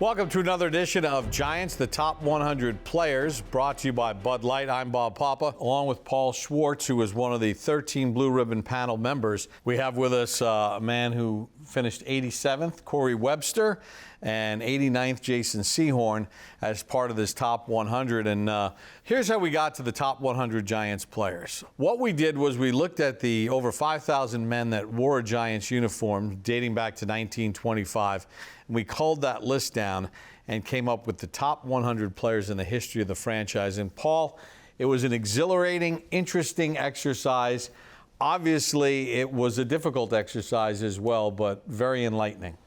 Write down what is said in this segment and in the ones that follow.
Welcome to another edition of Giants, the Top 100 Players, brought to you by Bud Light. I'm Bob Papa, along with Paul Schwartz, who is one of the 13 Blue Ribbon panel members. We have with us a man who finished 87th, Corey Webster, and 89th, Jason Sehorn, as part of this Top 100. And here's how we got to the Top 100 Giants players. What we did was we looked at the over 5,000 men that wore a Giants uniform dating back to 1925. And we culled that list down and came up with the top 100 players in the history of the franchise. And Paul, it was an exhilarating, interesting exercise. Obviously, it was a difficult exercise as well, but very enlightening.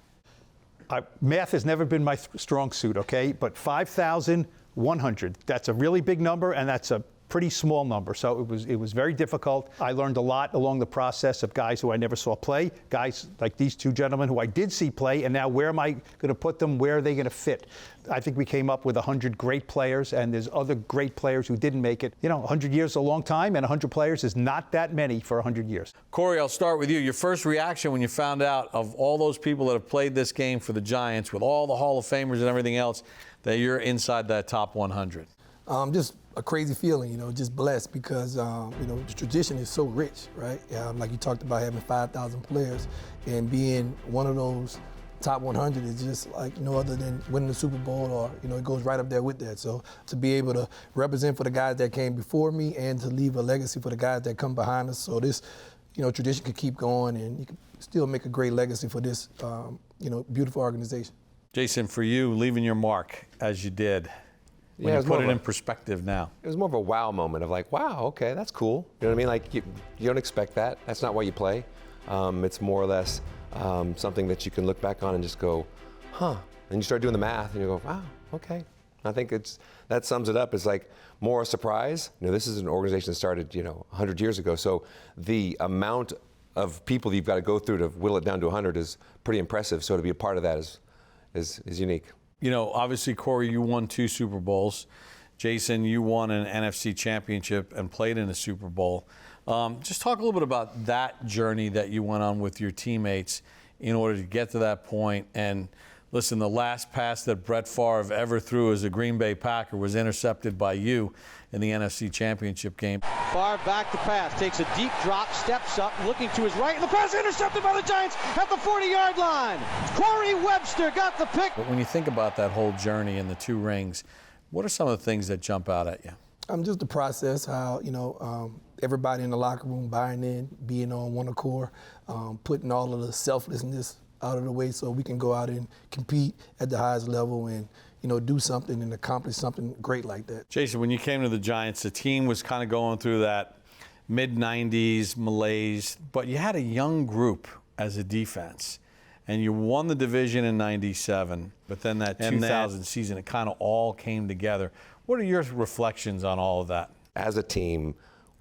Math has never been my strong suit, okay? But 5,100, that's a really big number, and that's a pretty small number. So it was very difficult. I learned a lot along the process of guys who I never saw play, guys like these two gentlemen who I did see play, and now where am I going to put them? Where are they going to fit? I think we came up with 100 great players, and there's other great players who didn't make it. You know, 100 years is a long time, and 100 players is not that many for 100 years. Corey, I'll start with you. Your first reaction when you found out of all those people that have played this game for the Giants, with all the Hall of Famers and everything else, that you're inside that top 100. Just a crazy feeling, just blessed because, the tradition is so rich, right? Like you talked about having 5,000 players, and being one of those top 100 is just like no other than winning the Super Bowl, or, it goes right up there with that. So to be able to represent for the guys that came before me and to leave a legacy for the guys that come behind us, so this, tradition could keep going and you can still make a great legacy for this, beautiful organization. Jason, for you, leaving your mark as you did, when you put it in perspective now. It was more of a wow moment of like, wow, okay, that's cool. You know what I mean? Like, you don't expect that. That's not why you play. It's more or less something that you can look back on and just go, huh. And you start doing the math and you go, wow, okay. I think that sums it up. It's like more a surprise. This is an organization that started, 100 years ago. So the amount of people that you've got to go through to whittle it down to 100 is pretty impressive. So to be a part of that is unique. Obviously, Corey, you won 2 Super Bowls. Jason, you won an NFC championship and played in a Super Bowl. Just talk a little bit about that journey that you went on with your teammates in order to get to that point. And listen, the last pass that Brett Favre ever threw as a Green Bay Packer was intercepted by you in the NFC championship game. Favre back to pass, takes a deep drop, steps up, looking to his right, and the pass intercepted by the Giants at the 40-yard line. Corey Webster got the pick. But when you think about that whole journey and the 2 rings, what are some of the things that jump out at you? Just the process, how, everybody in the locker room buying in, being on one accord, putting all of the selflessness out of the way so we can go out and compete at the highest level and, do something and accomplish something great like that. Jason, when you came to the Giants, the team was kind of going through that mid-90s malaise, but you had a young group as a defense, and you won the division in 97, but then that 2000 season, it kind of all came together. What are your reflections on all of that? As a team,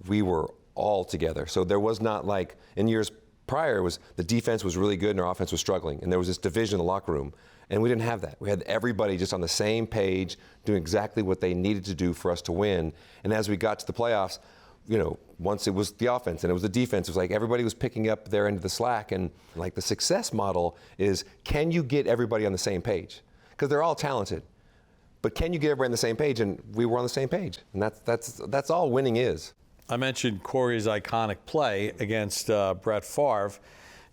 we were all together. So there was not like, in years prior, it was the defense was really good and our offense was struggling, and there was this division in the locker room. And we didn't have that. We had everybody just on the same page, doing exactly what they needed to do for us to win. And as we got to the playoffs, once it was the offense and it was the defense, it was like everybody was picking up their end of the slack. And like the success model is, can you get everybody on the same page? Because they're all talented. But can you get everybody on the same page? And we were on the same page. And that's all winning is. I mentioned Corey's iconic play against Brett Favre.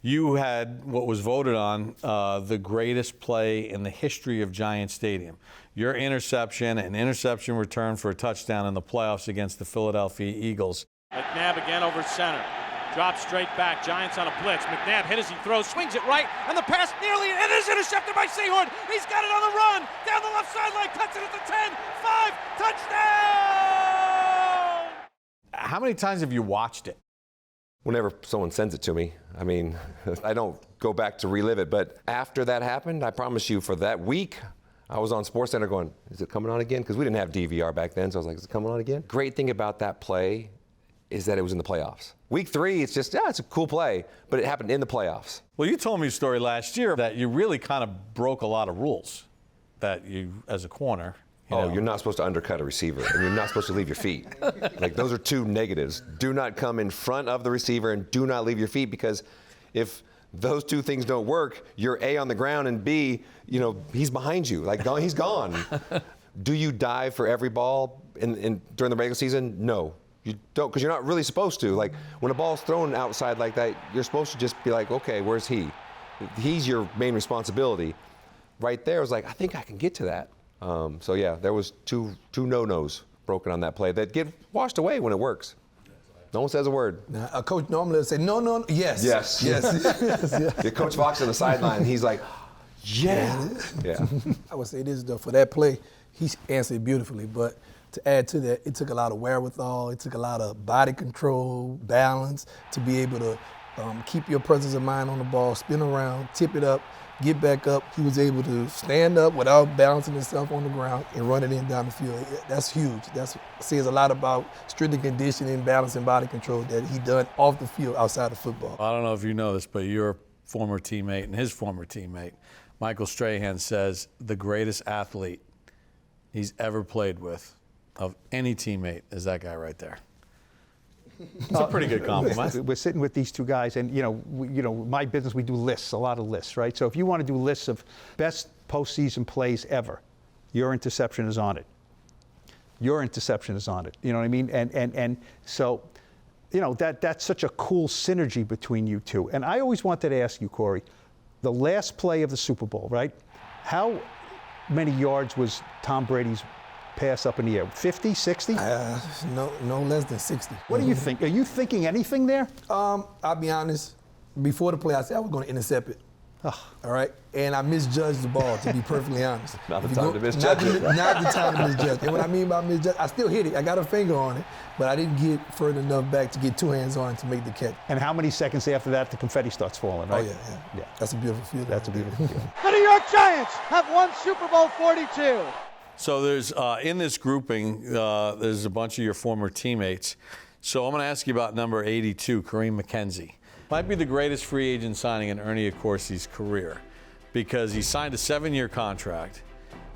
You had what was voted on the greatest play in the history of Giant Stadium. Your interception, an interception return for a touchdown in the playoffs against the Philadelphia Eagles. McNabb again over center. Drops straight back. Giants on a blitz. McNabb hit as he throws, swings it right, and the pass nearly, and it is intercepted by Sehorn. He's got it on the run, down the left sideline, cuts it at the 10, 5, touchdown! How many times have you watched it? Whenever someone sends it to me, I don't go back to relive it, but after that happened, I promise you, for that week, I was on SportsCenter going, is it coming on again? Because we didn't have DVR back then, so I was like, is it coming on again? Great thing about that play is that it was in the playoffs. Week 3, it's just, it's a cool play, but it happened in the playoffs. Well, you told me a story last year that you really kind of broke a lot of rules that you, as a corner, you're not supposed to undercut a receiver, and you're not supposed to leave your feet. Like, those are 2 negatives. Do not come in front of the receiver, and do not leave your feet, because if those two things don't work, you're A, on the ground, and B, he's behind you. Like, he's gone. Do you dive for every ball during the regular season? No. You don't, because you're not really supposed to. Like, when a ball's thrown outside like that, you're supposed to just be like, okay, where's he? He's your main responsibility. Right there, I was like, I think I can get to that. So yeah, there was two no-nos broken on that play that get washed away when it works. No one says a word. Now, a coach normally will say, no, yes. Yes. The Coach Fox on the sideline, he's like, yeah. I would say this, though, for that play, he answered beautifully, but to add to that, it took a lot of wherewithal, it took a lot of body control, balance, to be able to keep your presence of mind on the ball, spin around, tip it up, get back up. He was able to stand up without balancing himself on the ground and run it in down the field. That's huge. That says a lot about strength and conditioning, balance, and body control that he done off the field outside of football. I don't know if you know this, but your former teammate and his former teammate, Michael Strahan, says the greatest athlete he's ever played with of any teammate is that guy right there. It's a pretty good compliment. We're sitting with these two guys, and my business, we do lists, a lot of lists, right? So if you want to do lists of best postseason plays ever, your interception is on it. Your interception is on it. You know what I mean? And so, that's such a cool synergy between you two. And I always wanted to ask you, Corey, the last play of the Super Bowl, right? How many yards was Tom Brady's pass up in the air? 50, 60? No less than 60. What do you think? Are you thinking anything there? I'll be honest. Before the play, I said I was going to intercept it. All right? And I misjudged the ball, to be perfectly honest. Not the time to misjudge it. Not the time to misjudge. And what I mean by misjudge, I still hit it. I got a finger on it, but I didn't get further enough back to get two hands on it to make the catch. And how many seconds after that the confetti starts falling, right? Oh, yeah. That's a beautiful feeling. That's a beautiful feeling. The New York Giants have won Super Bowl 42. So there's, in this grouping, there's a bunch of your former teammates. So I'm going to ask you about number 82, Kareem McKenzie. Might be the greatest free agent signing in Ernie Accorsi's career because he signed a 7-year contract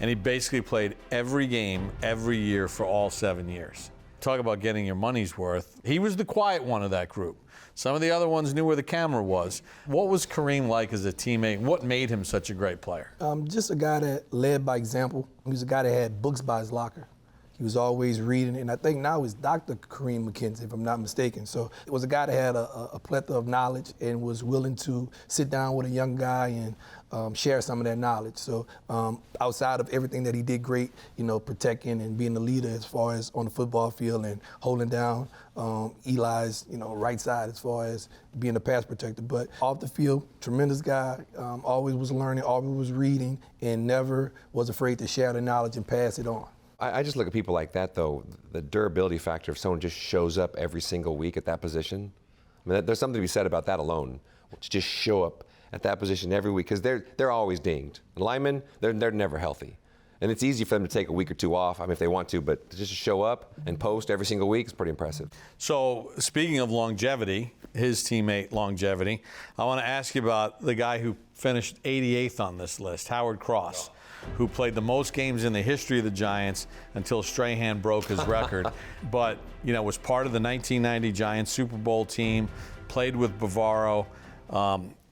and he basically played every game, every year for all 7 years. Talk about getting your money's worth. He was the quiet one of that group. Some of the other ones knew where the camera was. What was Kareem like as a teammate? What made him such a great player? Just a guy that led by example. He was a guy that had books by his locker. He was always reading, and I think now he's Dr. Kareem McKenzie, if I'm not mistaken. So it was a guy that had a plethora of knowledge and was willing to sit down with a young guy and share some of that knowledge. So outside of everything that he did great, protecting and being the leader as far as on the football field and holding down Eli's, right side as far as being a pass protector. But off the field, tremendous guy, always was learning, always was reading, and never was afraid to share the knowledge and pass it on. I just look at people like that, though, the durability factor, if someone just shows up every single week at that position. I mean, there's something to be said about that alone, to just show up at that position every week, because they're always dinged. And linemen, they're never healthy. And it's easy for them to take a week or two off, if they want to, but to just show up and post every single week is pretty impressive. So speaking of longevity, his teammate longevity, I want to ask you about the guy who finished 88th on this list, Howard Cross, who played the most games in the history of the Giants until Strahan broke his record, but was part of the 1990 Giants Super Bowl team, played with Bavaro,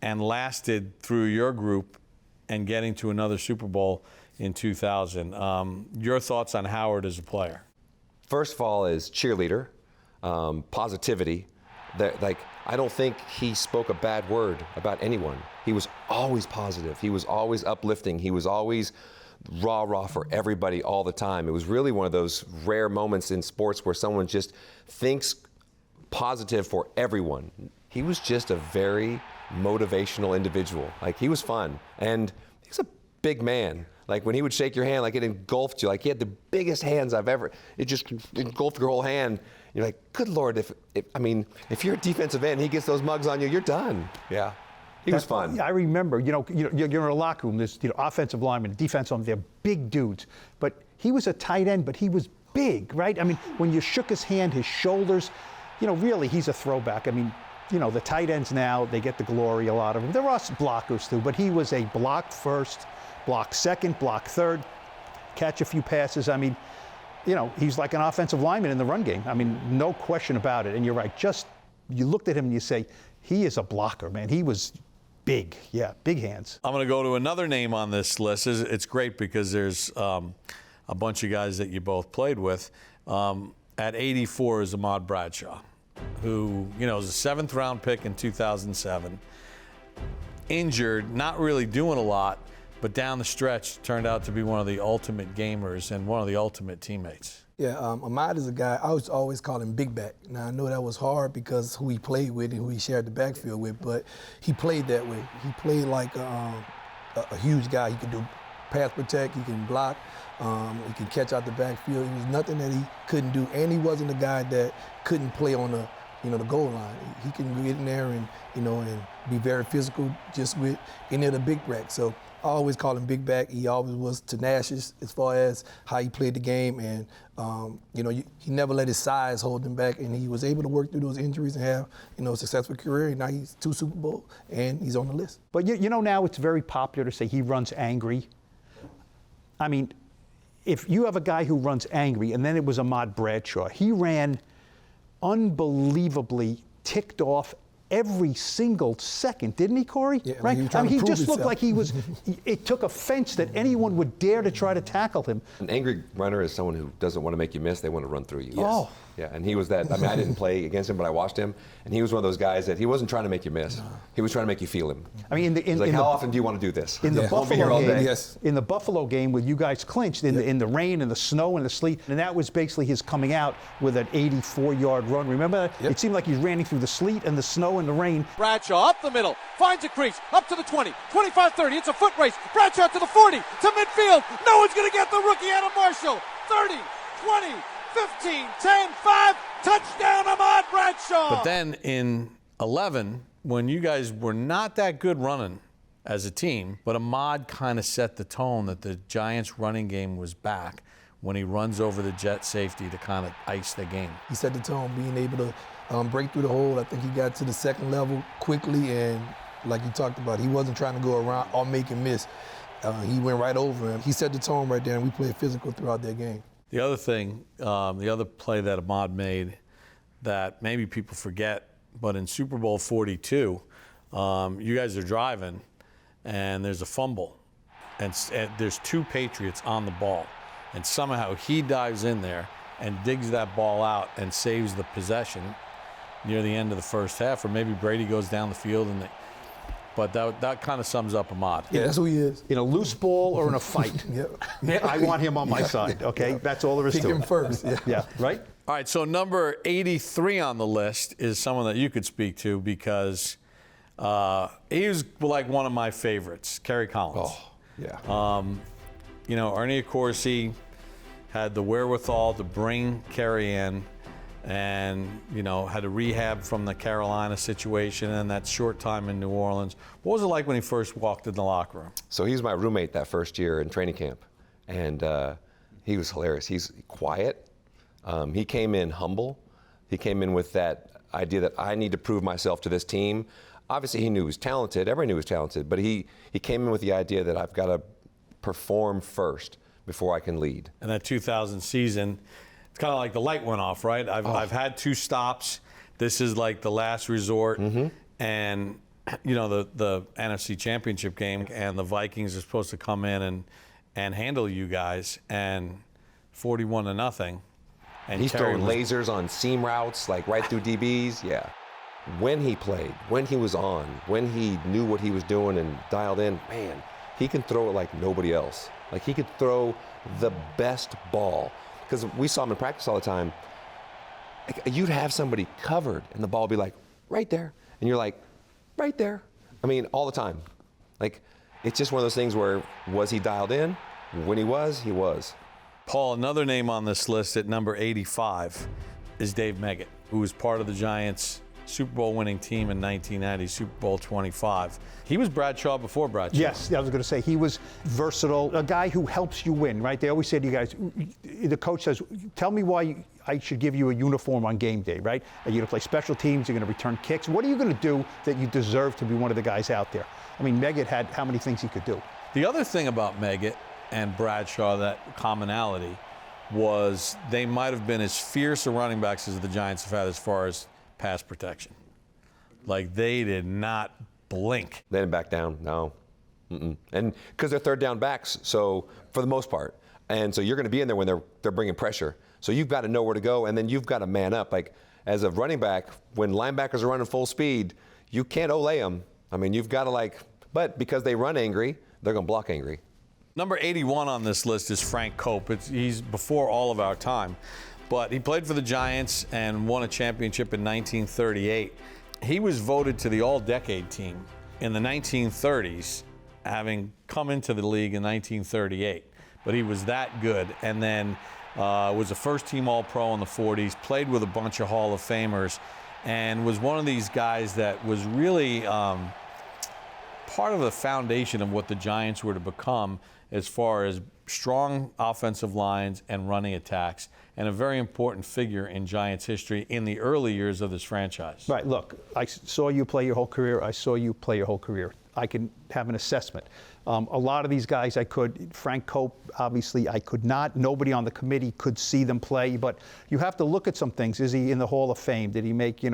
and lasted through your group and getting to another Super Bowl in 2000. Your thoughts on Howard as a player? First of all is cheerleader, positivity. I don't think he spoke a bad word about anyone. He was always positive. He was always uplifting. He was always rah-rah for everybody all the time. It was really one of those rare moments in sports where someone just thinks positive for everyone. He was just a very motivational individual. He was fun. And he's a big man. When he would shake your hand, it engulfed you. He had the biggest hands I've ever, it just engulfed your whole hand. You're like, good Lord, if you're a defensive end, he gets those mugs on you, you're done. Yeah. He was fun. I remember, you're in a locker room, there's offensive linemen, defensive linemen, they're big dudes. But he was a tight end, but he was big, right? When you shook his hand, his shoulders, really, he's a throwback. The tight ends now, they get the glory, a lot of them. There are blockers too, but he was a block first, block second, block third, catch a few passes. He's like an offensive lineman in the run game. No question about it. And you're right, you looked at him and you say, he is a blocker, man. He was big. Yeah, big hands. I'm going to go to another name on this list. It's great because there's a bunch of guys that you both played with. At 84 is Ahmad Bradshaw, who, you know, was a 7th round pick in 2007. Injured, not really doing a lot, but down the stretch turned out to be one of the ultimate gamers and one of the ultimate teammates. Yeah, Ahmad is a guy, I was always call him Big Back. Now, I know that was hard because who he played with and who he shared the backfield with, but he played that way. He played like a huge guy. He could do pass protect, he can block, he can catch out the backfield. There was nothing that he couldn't do, and he wasn't a guy that couldn't play on the, you know, the goal line. He can get in there and, you know, and be very physical just with any of the big backs. So I always call him Big Back. He always was tenacious as far as how he played the game, and you know, he never let his size hold him back, and he was able to work through those injuries and have, you know, a successful career. And now he's 2 Super Bowls, and he's on the list. But you know, now it's very popular to say he runs angry. I mean, if you have a guy who runs angry, and then it was Ahmad Bradshaw, he ran unbelievably ticked off every single second, didn't he, Corey? Yeah, right? He just looked himself. like he was, it took offense that anyone would dare to try to tackle him. An angry runner is someone who doesn't want to make you miss, they want to run through you. Yes. Oh. Yeah, and he was that. I mean, I didn't play against him, but I watched him, and he was one of those guys that he wasn't trying to make you miss. No. He was trying to make you feel him. I mean, He's like, how often do you want to do this? In the Buffalo game, yes. in the Buffalo game, when you guys clinched in the rain and the snow and the sleet, and that was basically his coming out with an 84-yard run. Remember that? Yep. It seemed like he's running through the sleet and the snow and the rain. Bradshaw up the middle, finds a crease, up to the 20, 25-30, it's a foot race. Bradshaw to the 40, to midfield. No one's going to get the rookie Adam Marshall. 30, 20, 15, 10, 5, touchdown Ahmad Bradshaw. But then in 11, when you guys were not that good running as a team, but Ahmad kind of set the tone that the Giants' running game was back when he runs over the jet safety to kind of ice the game. He set the tone, being able to break through the hole. I think he got to the second level quickly, and like you talked about, he wasn't trying to go around or make him miss. He went right over him. He set the tone right there, and we played physical throughout that game. The other thing, the other play that Ahmad made that maybe people forget, but in Super Bowl 42, you guys are driving, and there's a fumble, and there's 2 Patriots on the ball, and somehow he dives in there and digs that ball out and saves the possession near the end of the first half, or maybe Brady goes down the field and but that kind of sums up Ahmad. Yeah, that's who he is. In a loose ball or in a fight. Yep. I want him on my side, okay? That's all there is Pick to it. him first. Yeah, right? All right, so number 83 on the list is someone that you could speak to because he was like one of my favorites, Kerry Collins. Oh, yeah. You know, Ernie Accorsi had the wherewithal to bring Kerry in and, you know, had to rehab from the Carolina situation and that short time in New Orleans. What was it like when he first walked in the locker room? So he was my roommate that first year in training camp, and he was hilarious. He's quiet. He came in humble. He came in with that idea that I need to prove myself to this team. Obviously, he knew he was talented. Everybody knew he was talented, but he came in with the idea that I've got to perform first before I can lead. And that 2000 season, it's kind of like the light went off, right? I've had 2 stops. This is like the last resort. Mm-hmm. And, you know, the NFC Championship game, and the Vikings are supposed to come in and handle you guys, and 41-0. And he's throwing lasers on seam routes, like right through DBs. Yeah. When he played, when he was on, when he knew what he was doing and dialed in, man, he can throw it like nobody else. Like, he could throw the best ball. Because we saw him in practice all the time. Like, you'd have somebody covered, and the ball would be like, right there. And you're like, right there. I mean, all the time. Like, it's just one of those things where, was he dialed in? When he was, he was. Paul, another name on this list at number 85 is Dave Meggett, who was part of the Giants' Super Bowl winning team in 1990, Super Bowl 25. He was Bradshaw before Bradshaw. Yes, I was going to say he was versatile, a guy who helps you win, right? They always say to you guys, the coach says, tell me why I should give you a uniform on game day, right? Are you going to play special teams? You're going to return kicks? What are you going to do that you deserve to be one of the guys out there? I mean, Meggett had how many things he could do. The other thing about Meggett and Bradshaw, that commonality, was they might have been as fierce a running backs as the Giants have had as far as pass protection. Like, they did not blink. They didn't back down, no. Mm-mm. And because they're third down backs, so for the most part. And so you're going to be in there when they're bringing pressure. So you've got to know where to go, and then you've got to man up. Like, as a running back, when linebackers are running full speed, you can't olay them. I mean, you've got to but because they run angry, they're going to block angry. Number 81 on this list is Frank Cope. He's before all of our time, but he played for the Giants and won a championship in 1938. He was voted to the All-Decade team in the 1930s, having come into the league in 1938. But he was that good, and then was a first-team All-Pro in the 40s, played with a bunch of Hall of Famers, and was one of these guys that was really part of the foundation of what the Giants were to become as far as strong offensive lines and running attacks, and a very important figure in Giants history in the early years of this franchise. Right, look, I saw you play your whole career. I saw you play your whole career. I can have an assessment. A lot of these guys I could. Frank Cope, obviously, I could not. Nobody on the committee could see them play. But you have to look at some things. Is he in the Hall of Fame? Did he make,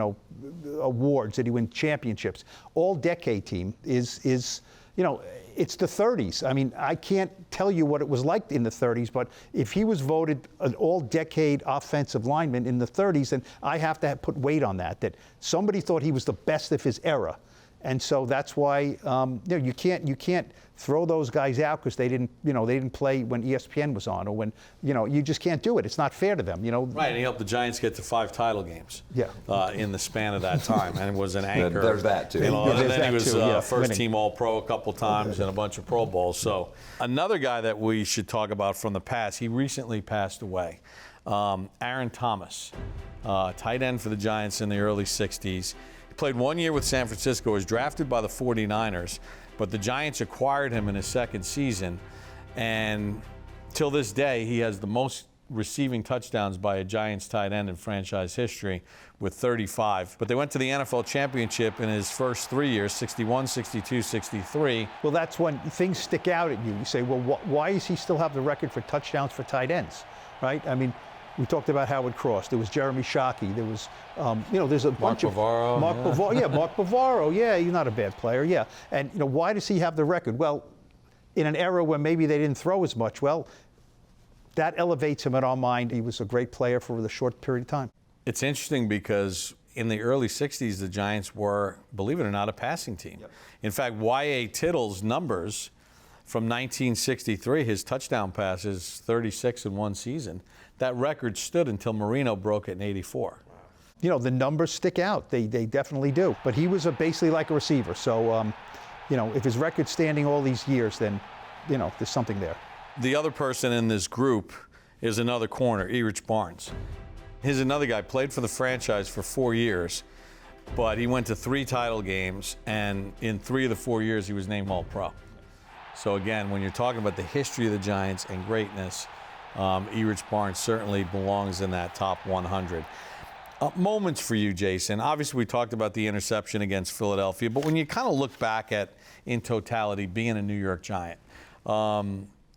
awards? Did he win championships? All-decade team is it's the 30s. I mean, I can't tell you what it was like in the 30s, but if he was voted an all-decade offensive lineman in the 30s, then I have to put weight on that somebody thought he was the best of his era. And so that's why you can't throw those guys out because they didn't play when ESPN was on, or when you just can't do it. It's not fair to them. Right, and he helped the Giants get to 5 title games. Yeah. In the span of that time, and was an anchor. There's that too. And then he was first-team All-Pro a couple times and a bunch of Pro Bowls. So another guy that we should talk about from the past. He recently passed away. Aaron Thomas, tight end for the Giants in the early '60s. Played 1 year with San Francisco, was drafted by the 49ers, but the Giants acquired him in his second season, and till this day, he has the most receiving touchdowns by a Giants tight end in franchise history with 35. But they went to the NFL championship in his first 3 years, 61, 62, 63. Well, that's when things stick out at you. You say, well, why does he still have the record for touchdowns for tight ends, right? I mean, we talked about Howard Cross. There was Jeremy Shockey. There was, there's a bunch of Bavaro, Mark Bavaro. Mark Bavaro. Yeah, he's not a bad player. Yeah, and why does he have the record? Well, in an era where maybe they didn't throw as much, well, that elevates him in our mind. He was a great player for a short period of time. It's interesting because in the early '60s, the Giants were, believe it or not, a passing team. Yep. In fact, Y.A. Tittle's numbers from 1963, his touchdown passes, 36 in one season. That record stood until Marino broke it in '84. Wow. The numbers stick out. They definitely do. But he was basically like a receiver. So, if his record's standing all these years, then, there's something there. The other person in this group is another corner, Erich Barnes. He's another guy, played for the franchise for 4 years, but he went to 3 title games, and in 3 of the 4 years, he was named All-Pro. So again, when you're talking about the history of the Giants and greatness, Erich Barnes certainly belongs in that top 100. Moments for you, Jason. Obviously, we talked about the interception against Philadelphia, but when you kind of look back at, in totality, being a New York Giant,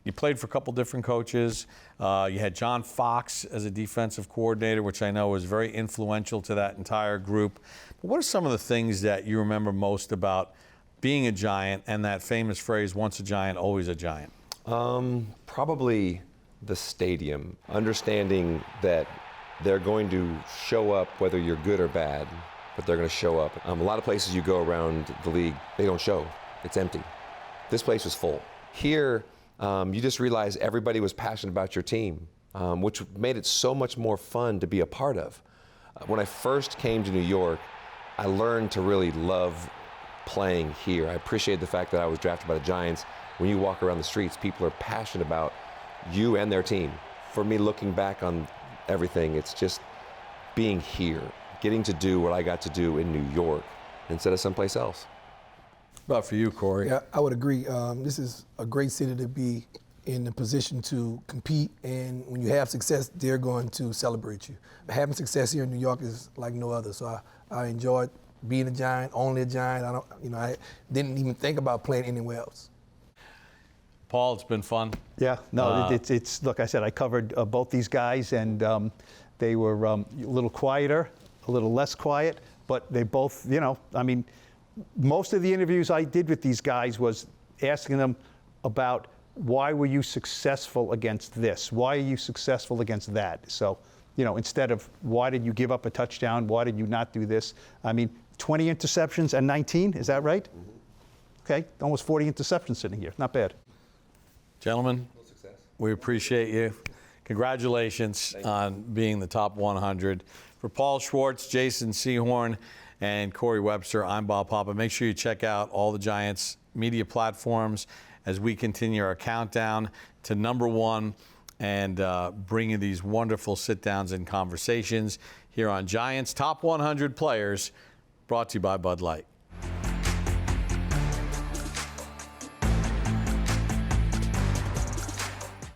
you played for a couple different coaches. You had John Fox as a defensive coordinator, which I know was very influential to that entire group. But what are some of the things that you remember most about being a Giant and that famous phrase, once a Giant, always a Giant? Probably the stadium, understanding that they're going to show up whether you're good or bad, but they're going to show up. A lot of places you go around the league, they don't show. It's empty. This place was full. Here, you just realize everybody was passionate about your team, which made it so much more fun to be a part of. When I first came to New York, I learned to really love playing here. I appreciated the fact that I was drafted by the Giants. When you walk around the streets, people are passionate about you and their team. For me, looking back on everything, it's just being here, getting to do what I got to do in New York instead of someplace else. What about for you, Corey? Yeah, I would agree. This is a great city to be in the position to compete, and when you have success, they're going to celebrate you. Having success here in New York is like no other, so I enjoyed being a Giant, only a Giant. I didn't even think about playing anywhere else. Paul, it's been fun. Yeah, no, it's look, I said I covered both these guys, and they were a little quieter, a little less quiet, but they both, most of the interviews I did with these guys was asking them about why were you successful against this? Why are you successful against that? So, instead of why did you give up a touchdown? Why did you not do this? I mean, 20 interceptions and 19, is that right? Okay, almost 40 interceptions sitting here. Not bad. Gentlemen, we appreciate you. Congratulations on being the top 100. For Paul Schwartz, Jason Sehorn, and Corey Webster, I'm Bob Papa. Make sure you check out all the Giants media platforms as we continue our countdown to #1 and bring you these wonderful sit-downs and conversations here on Giants Top 100 Players, brought to you by Bud Light.